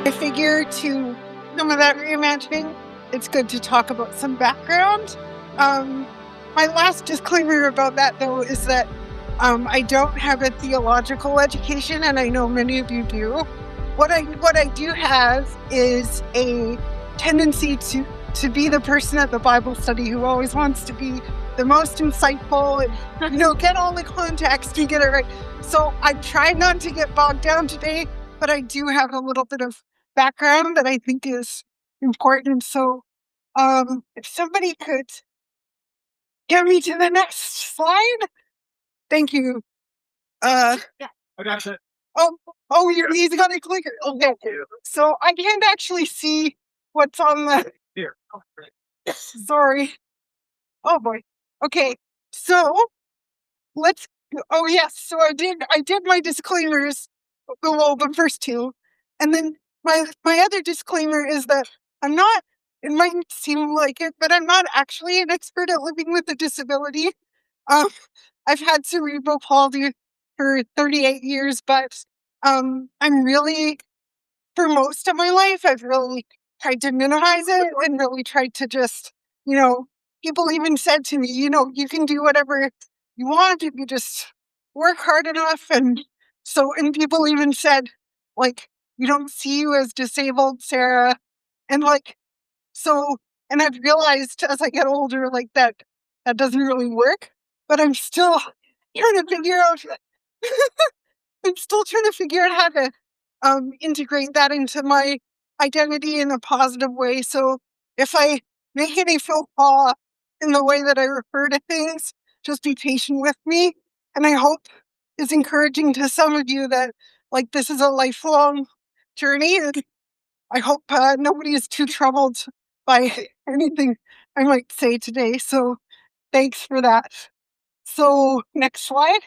I figure to some of that reimagining, it's good to talk about some background. My last disclaimer about that, though, is that I don't have a theological education, and I know many of you do. What I do have is a tendency to be the person at the Bible study who always wants to be the most insightful and get all the context and get it right. So I tried not to get bogged down today, but I do have a little bit of background that I think is important. So if somebody could get me to the next slide. Thank you. I got it. He's got a clicker. Okay. So I can't actually see what's on the... Here. Sorry. Oh boy. Okay. So let's... Oh yes. So I did my disclaimers below the first two. And then my other disclaimer is that I'm not, it might seem like it, but I'm not actually an expert at living with a disability. I've had cerebral palsy for 38 years, but I'm really, for most of my life, I've really tried to minimize it and really tried to just, people even said to me, you can do whatever you want if you just work hard enough. And people even said, like, we don't see you as disabled, Sarah. And and I've realized as I get older, like that doesn't really work, but I'm still trying to figure out, how to integrate that into my identity in a positive way. So if I make any faux pas in the way that I refer to things, just be patient with me. And I hope it's encouraging to some of you that, like, this is a lifelong journey. And I hope nobody is too troubled by anything I might say today. So thanks for that. So next slide.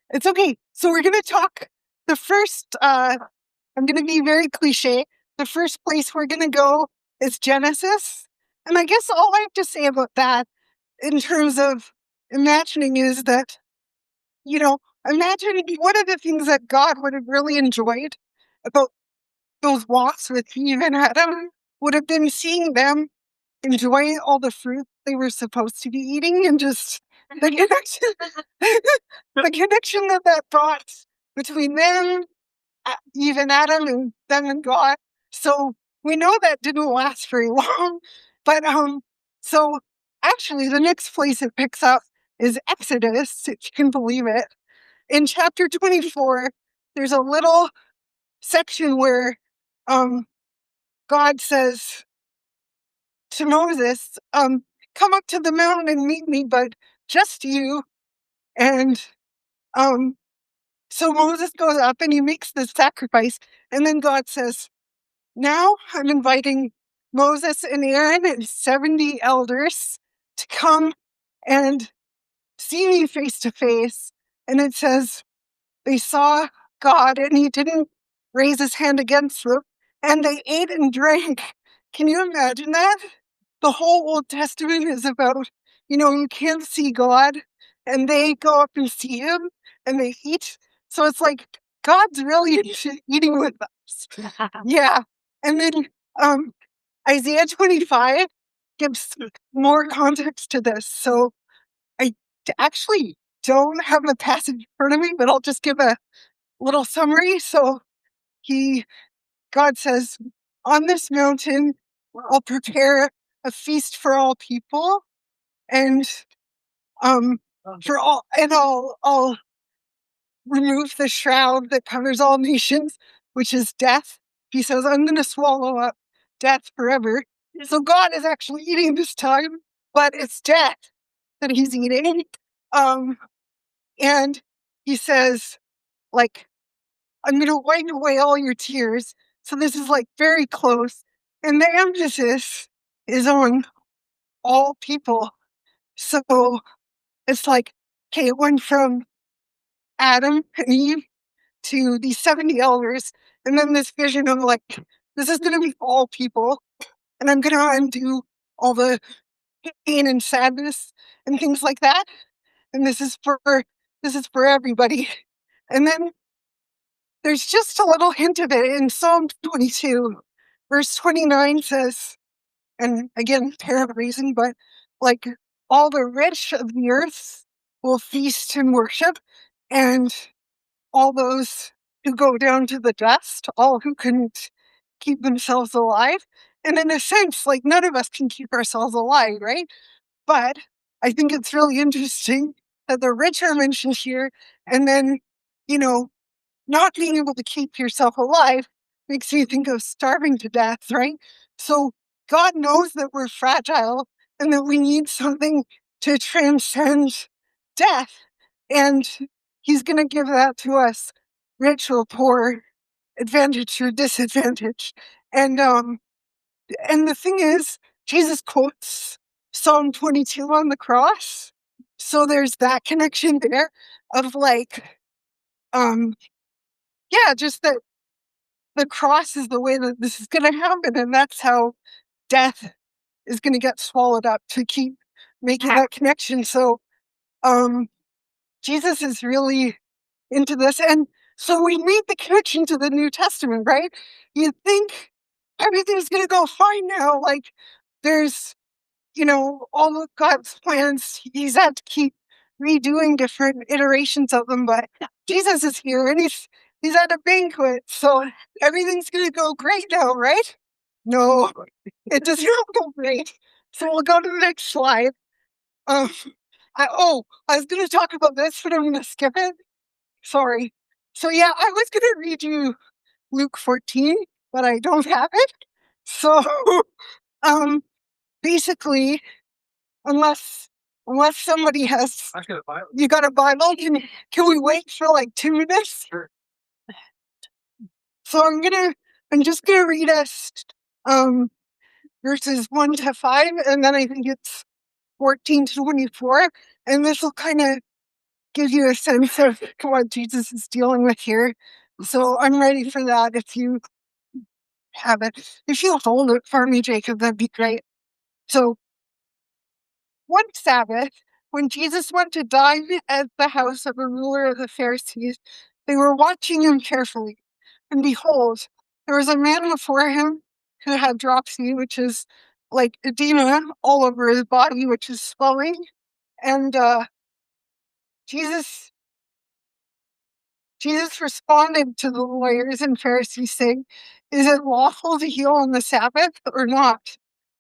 It's okay. So we're going to talk the first, I'm going to be very cliche. The first place we're going to go is Genesis. And I guess all I have to say about that in terms of imagining is that, imagine one of the things that God would have really enjoyed about those walks with Eve and Adam would have been seeing them enjoy all the fruit they were supposed to be eating, and just the connection, the connection that brought between them, Eve and Adam, and them and God. So we know that didn't last very long, but so actually the next place it picks up is Exodus, if you can believe it. In chapter 24, there's a little section where God says to Moses, come up to the mountain and meet me, but just you. And so Moses goes up and he makes the sacrifice. And then God says, now I'm inviting Moses and Aaron and 70 elders to come and see me face to face. And it says, they saw God and he didn't raise his hand against them. And they ate and drank. Can you imagine that? The whole Old Testament is about, you can't see God, and they go up and see him and they eat. So it's like, God's really into eating with us. Yeah. And then Isaiah 25 gives more context to this. So I actually don't have the passage in front of me, but I'll just give a little summary. So God says, on this mountain, I'll prepare a feast for all people, and I'll remove the shroud that covers all nations, which is death. He says, I'm going to swallow up death forever. So God is actually eating this time, but it's death that he's eating. And he says, like, I'm going to wipe away all your tears. So this is like very close. And the emphasis is on all people. So it's like, okay, it went from Adam and Eve to these 70 elders. And then this vision of, like, this is going to be all people. And I'm going to undo all the pain and sadness and things like that. And this is for everybody. And then there's just a little hint of it in Psalm 22. Verse 29 says, and again, paraphrasing, but like all the rich of the earth will feast and worship, and all those who go down to the dust, all who couldn't keep themselves alive. And in a sense, like none of us can keep ourselves alive, right? But I think it's really interesting that the rich are mentioned here, and then, you know, not being able to keep yourself alive makes me think of starving to death, right? So God knows that we're fragile and that we need something to transcend death. And He's going to give that to us, rich or poor, advantage or disadvantage. And the thing is, Jesus quotes Psalm 22 on the cross. So there's that connection there of like, yeah, just that the cross is the way that this is going to happen. And that's how death is going to get swallowed up to keep making that connection. So Jesus is really into this. And so we made the connection to the New Testament, right? You'd think everything's going to go fine now. Like there's, all of God's plans, He's had to keep redoing different iterations of them, but Jesus is here and he's at a banquet, so everything's going to go great now, right? No, it does not go great. So we'll go to the next slide. Um, I was going to talk about this, but I'm going to skip it. Sorry. So yeah, I was going to read you Luke 14, but I don't have it. So, basically, unless somebody has, you got a Bible? Can we wait for like 2 minutes? Sure. So I'm just gonna read us verses 1 to 5, and then I think it's 14 to 24, and this will kind of give you a sense of what Jesus is dealing with here. So I'm ready for that. If you have it, if you hold it for me, Jacob, that'd be great. So one Sabbath, when Jesus went to dine at the house of a ruler of the Pharisees, they were watching him carefully. And behold, there was a man before him who had dropsy, which is like edema all over his body, which is swelling. And Jesus responded to the lawyers and Pharisees, saying, "Is it lawful to heal on the Sabbath or not?"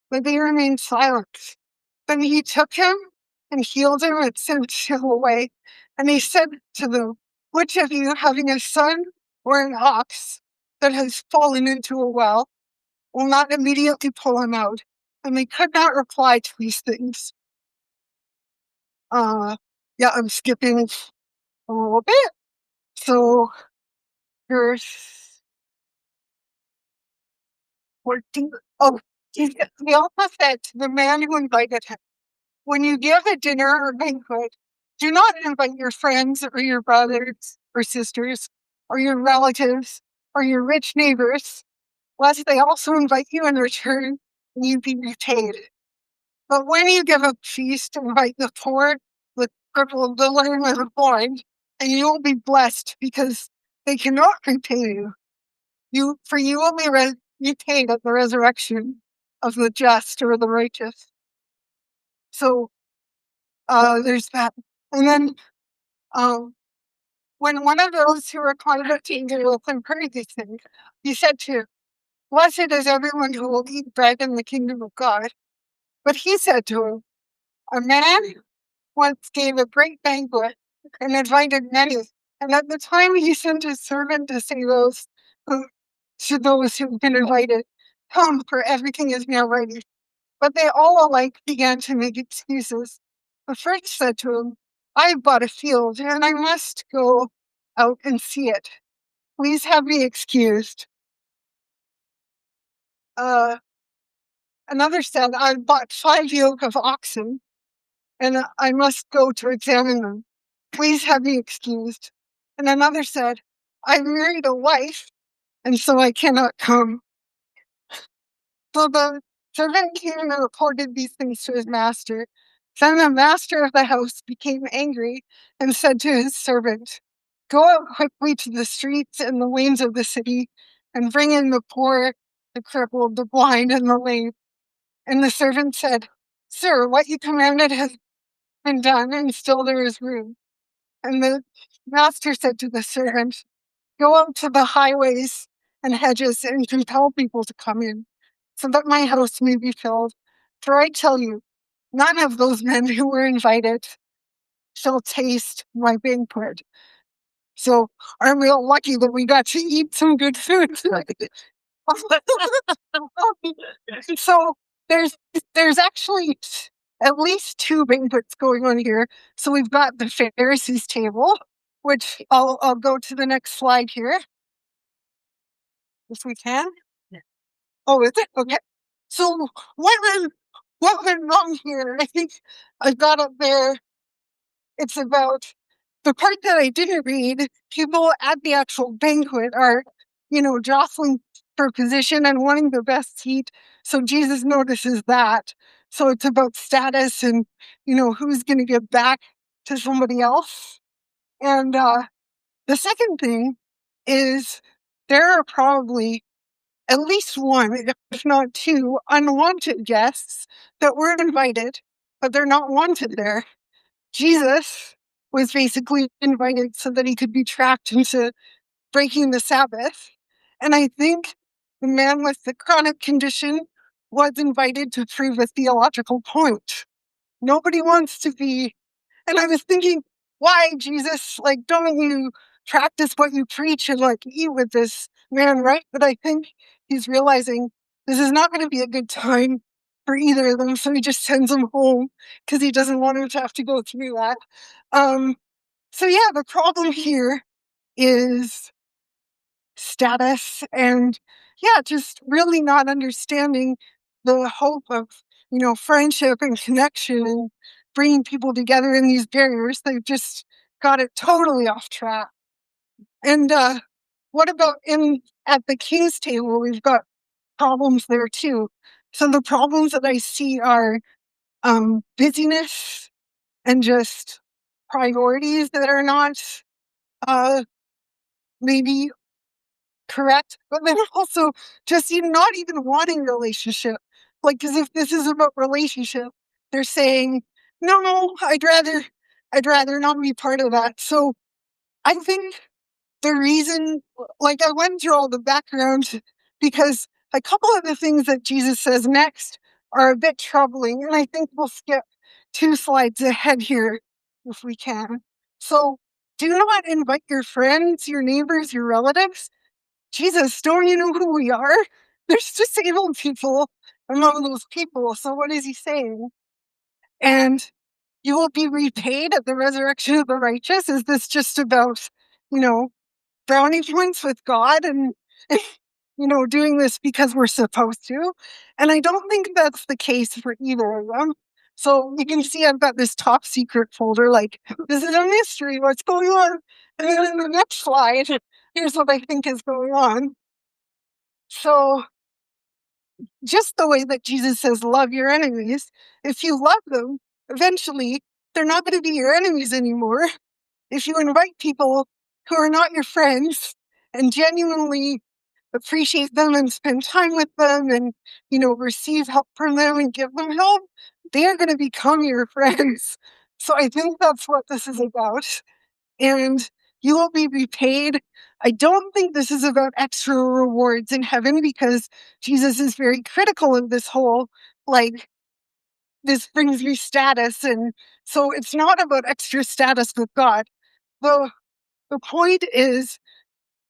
But they remained silent. Then he took him and healed him and sent him away. And he said to them, "Which of you, having a son or an ox that has fallen into a well, will not immediately pull him out?" And they could not reply to these things. Yeah, I'm skipping a little bit. So, verse 14. Oh, he also said to the man who invited him, "When you give a dinner or banquet, do not invite your friends or your brothers or sisters or your relatives or your rich neighbors, lest they also invite you in return and you be repaid. But when you give a feast, invite the poor, the crippled, the lame, and the blind, and you will be blessed because they cannot repay you. For you will be repaid at the resurrection of the just or the righteous." So there's that. And then when one of those who were conducting the open heard these things, he said to him, "Blessed is everyone who will eat bread in the kingdom of God." But he said to him, "A man once gave a great banquet and invited many, and at the time he sent his servant to say to those who've been invited, 'Come, for everything is now ready.' But they all alike began to make excuses. The first said to him, 'I have bought a field, and I must go out and see it. Please have me excused.' Another said, 'I've bought 5 yoke of oxen, and I must go to examine them. Please have me excused.' And another said, 'I married a wife, and so I cannot come.' So the servant came and reported these things to his master. Then the master of the house became angry and said to his servant, Go out quickly to the streets and the lanes of the city and bring in the poor, the crippled, the blind, and the lame. And the servant said, Sir, what you commanded has been done, and still there is room. And the master said to the servant, Go out to the highways and hedges and compel people to come in, so that my house may be filled. For I tell you, none of those men who were invited shall taste my banquet. So aren't we all lucky that we got to eat some good food? So there's actually at least two banquets going on here. So we've got the Pharisees table, which I'll go to the next slide here, if we can. Oh, is it? Okay. So what went wrong here? I think I've got up there. It's about the part that I didn't read. People at the actual banquet are, jostling for position and wanting the best seat. So Jesus notices that. So it's about status and, who's going to give back to somebody else. And the second thing is there are probably at least one, if not two, unwanted guests that were invited, but they're not wanted there. Jesus was basically invited so that he could be tracked into breaking the Sabbath. And I think the man with the chronic condition was invited to prove a theological point. Nobody wants to be. And I was thinking, why, Jesus? Like, don't you practice what you preach and eat with this man, right? But I think he's realizing this is not going to be a good time for either of them. So he just sends them home because he doesn't want him to have to go through that. So yeah, the problem here is status and just really not understanding the hope of, friendship and connection and bringing people together in these barriers. They've just got it totally off track. And what about at the king's table? We've got problems there too. So the problems that I see are busyness and just priorities that are not maybe correct, but then also just not even wanting relationship. Because if this is about relationship, they're saying, no, I'd rather not be part of that. So I think the reason, I went through all the background because a couple of the things that Jesus says next are a bit troubling, and I think we'll skip 2 slides ahead here if we can. So do not invite your friends, your neighbors, your relatives. Jesus, don't you know who we are? There's disabled people among those people. So what is he saying? And you will be repaid at the resurrection of the righteous. Is this just about, brownie points with God and, doing this because we're supposed to? And I don't think that's the case for either of them. So you can see I've got this top secret folder, this is a mystery, what's going on? And then in the next slide, here's what I think is going on. So just the way that Jesus says, love your enemies, if you love them, eventually they're not going to be your enemies anymore. If you invite people who are not your friends and genuinely appreciate them and spend time with them and, receive help from them and give them help, they are going to become your friends. So I think that's what this is about. And you will be repaid. I don't think this is about extra rewards in heaven because Jesus is very critical of this whole, this brings me status. And so it's not about extra status with God. The point is,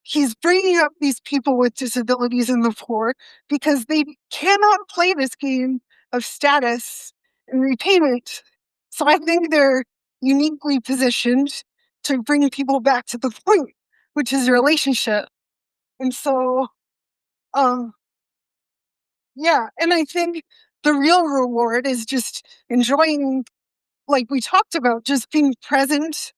he's bringing up these people with disabilities and the poor because they cannot play this game of status and repayment. So I think they're uniquely positioned to bring people back to the point, which is relationship. And so, and I think the real reward is just enjoying, like we talked about, just being present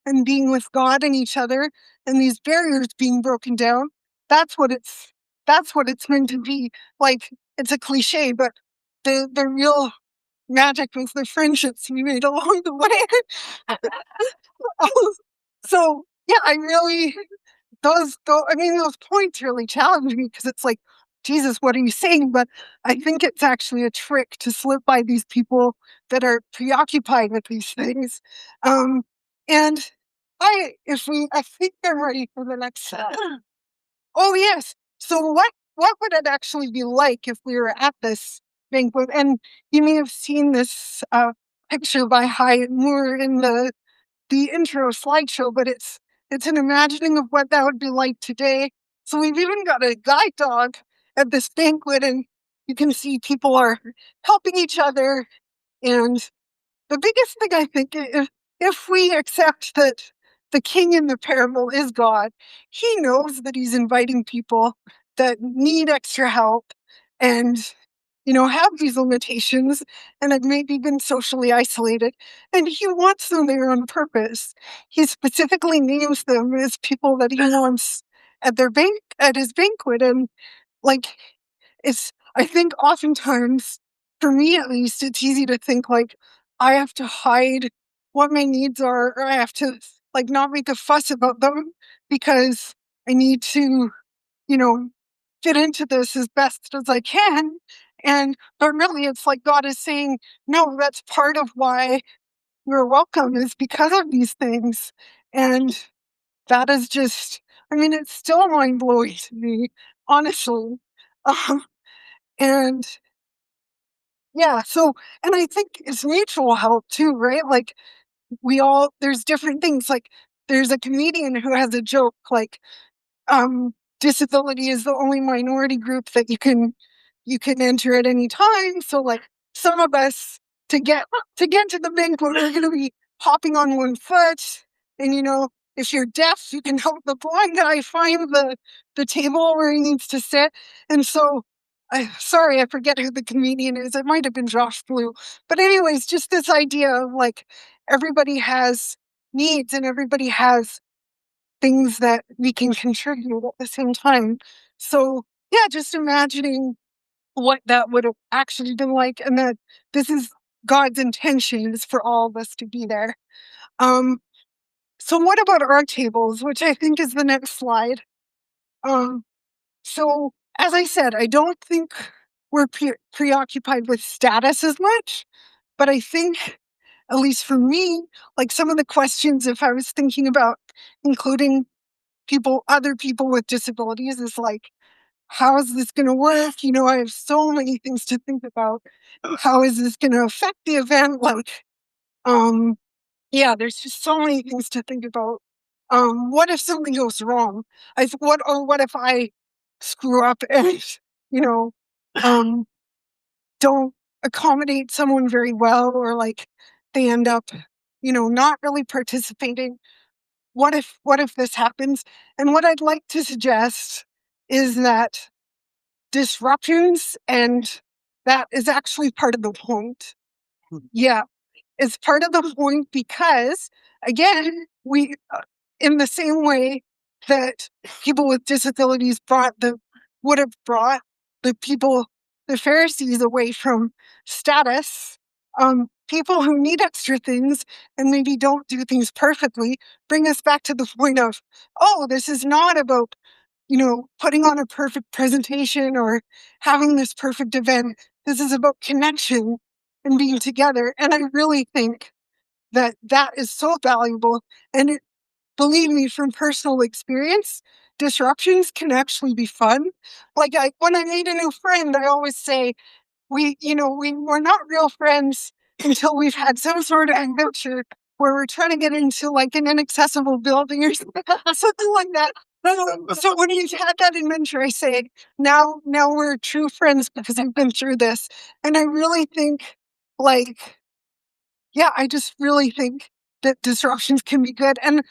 and being with God and each other and these barriers being broken down. That's what it's meant to be. It's a cliche, but the real magic was the friendships we made along the way. So yeah, I really those points really challenge me because it's like, Jesus, what are you saying? But I think it's actually a trick to slip by these people that are preoccupied with these things. Um, and I think they're ready for the next. Oh yes. So what would it actually be like if we were at this banquet? And you may have seen this picture by Hyatt Moore in the intro slideshow, but it's an imagining of what that would be like today. So we've even got a guide dog at this banquet, and you can see people are helping each other. And the biggest thing I think, if we accept that the king in the parable is God, he knows that he's inviting people that need extra help and have these limitations and have maybe been socially isolated. And he wants them there on purpose. He specifically names them as people that he wants at his banquet. And like I think oftentimes, for me at least, it's easy to think like I have to hide what my needs are, or I have to like not make a fuss about them because I need to, you know, fit into this as best as I can. But really it's like God is saying, no, that's part of why you're welcome is because of these things. And that is just, it's still mind blowing to me, honestly. Um, and yeah, and I think it's mutual help too, right? Like there's different things. Like there's a comedian who has a joke like, disability is the only minority group that you can enter at any time. So like some of us to get to the banquet are going to be hopping on one foot, and if you're deaf, you can help the blind guy find the table where he needs to sit. And so, sorry, I forget who the comedian is. It might have been Josh Blue, but anyways, just this idea of like everybody has needs and everybody has things that we can contribute at the same time. So yeah, just imagining what that would have actually been like, and that this is God's intention is for all of us to be there. Um, so what about our tables, which I think is the next slide? Um, so as I said, I don't think we're preoccupied with status as much, but I think, at least for me, like some of the questions, if I was thinking about including other people with disabilities, is like, how is this going to work? I have so many things to think about. How is this going to affect the event? Like, yeah, there's just so many things to think about. What if something goes wrong? What if I screw up and, you know, um, don't accommodate someone very well, or like they end up, not really participating? What if this happens? And what I'd like to suggest is that disruptions, and that is actually part of the point. Yeah, it's part of the point because, again, we, in the same way that people with disabilities would have brought the people, the Pharisees, away from status. People who need extra things and maybe don't do things perfectly bring us back to the point of, oh, this is not about putting on a perfect presentation or having this perfect event. This is about connection and being together. And I really think that that is so valuable. And believe me, from personal experience, disruptions can actually be fun. Like when I meet a new friend, I always say, we're not real friends until we've had some sort of adventure where we're trying to get into like an inaccessible building or something like that. So when we've had that adventure, I say, now we're true friends because I've been through this. And I really think, like, yeah, I just really think that disruptions can be good. And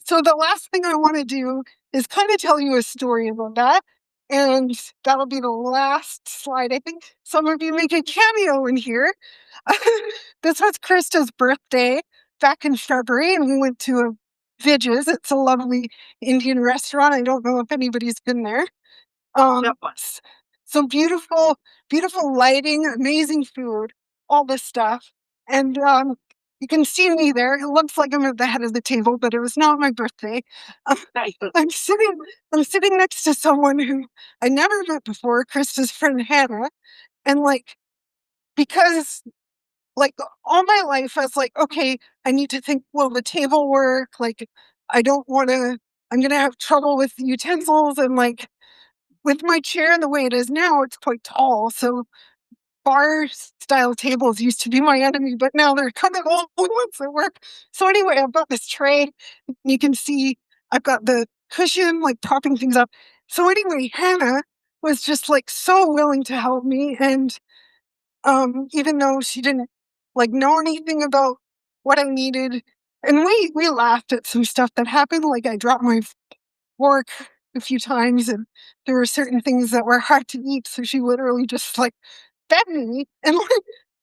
so the last thing I want to do is kind of tell you a story about that. And that'll be the last slide. I think some of you make a cameo in here. This was Krista's birthday back in February, and we went to a Vidges. It's a lovely Indian restaurant. I don't know if anybody's been there. So beautiful, beautiful lighting, amazing food, all this stuff. And you can see me there. It looks like I'm at the head of the table, but it was not my birthday. I'm sitting next to someone who I never met before, Krista's friend Hannah, and because all my life I was like, okay, I need to think, will the table work? I don't want to. I'm gonna have trouble with the utensils, and with my chair the way it is now, it's quite tall, so bar style tables used to be my enemy, but now they're kind of all the ones that work. So anyway, I've got this tray. You can see I've got the cushion, propping things up. So anyway, Hannah was just so willing to help me, and even though she didn't know anything about what I needed, and we laughed at some stuff that happened. I dropped my fork a few times, and there were certain things that were hard to eat, so she literally just fed me. And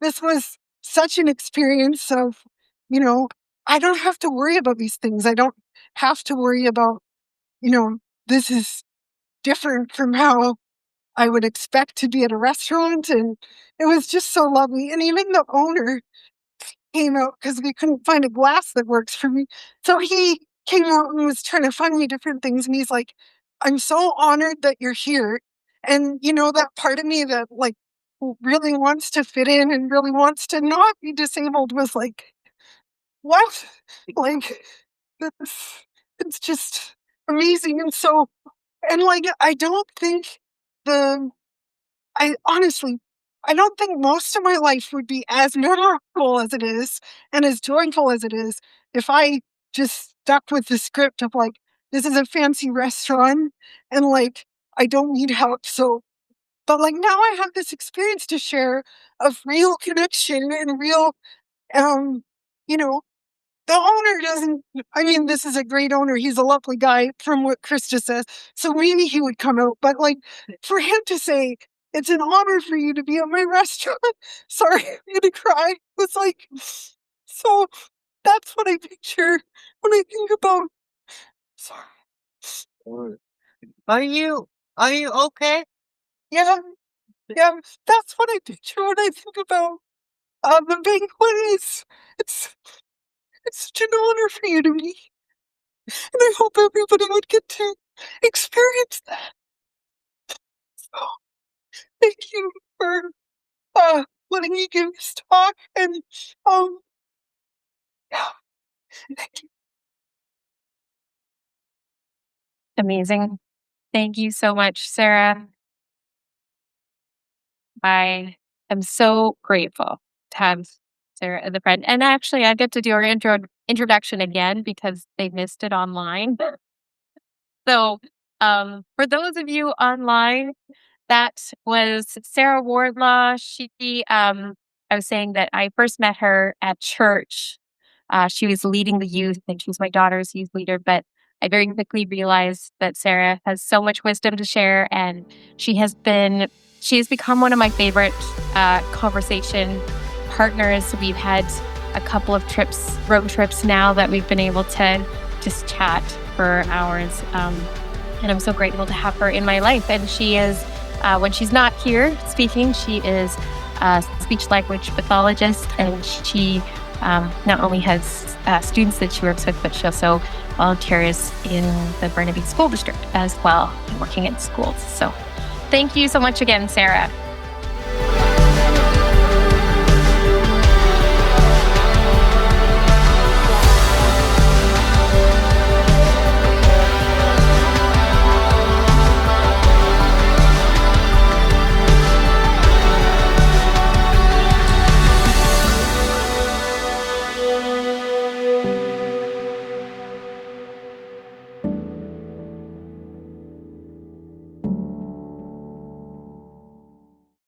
this was such an experience of, you know, I don't have to worry about these things. I don't have to worry about, this is different from how I would expect to be at a restaurant. And it was just so lovely. And even the owner came out because we couldn't find a glass that works for me. So he came out and was trying to find me different things. And he's like, I'm so honored that you're here. And, that part of me that really wants to fit in and really wants to not be disabled was like, what? Like, it's just amazing. And so, and I don't think the I honestly, I don't think most of my life would be as memorable as it is and as joyful as it is if I just stuck with the script of this is a fancy restaurant and I don't need help. So, but now I have this experience to share of real connection and real, um, you know, the owner doesn't, I mean, this is a great owner. He's a lovely guy from what Krista says. So maybe he would come out. But for him to say, it's an honor for you to be at my restaurant. Sorry, I'm going to cry. It's so that's what I picture when I think about, sorry. Are you okay? Yeah, yeah, that's what I picture when I think about the banquet is. It's, it's such an honor for you to be. And I hope everybody would get to experience that. So thank you for letting me give this talk. And yeah, thank you. Amazing. Thank you so much, Sarah. I am so grateful to have Sarah as a friend. And actually, I get to do our introduction again because they missed it online. So, for those of you online, that was Sarah Wardlaw. I was saying that I first met her at church. She was leading the youth, and she was my daughter's youth leader. But I very quickly realized that Sarah has so much wisdom to share, and she has become one of my favorite conversation partners. We've had a couple of road trips now that we've been able to just chat for hours. And I'm so grateful to have her in my life. And she is, when she's not here speaking, she is a speech language pathologist, and she not only has students that she works with, but she also volunteers in the Burnaby School District as well, working in schools. So thank you so much again, Sarah.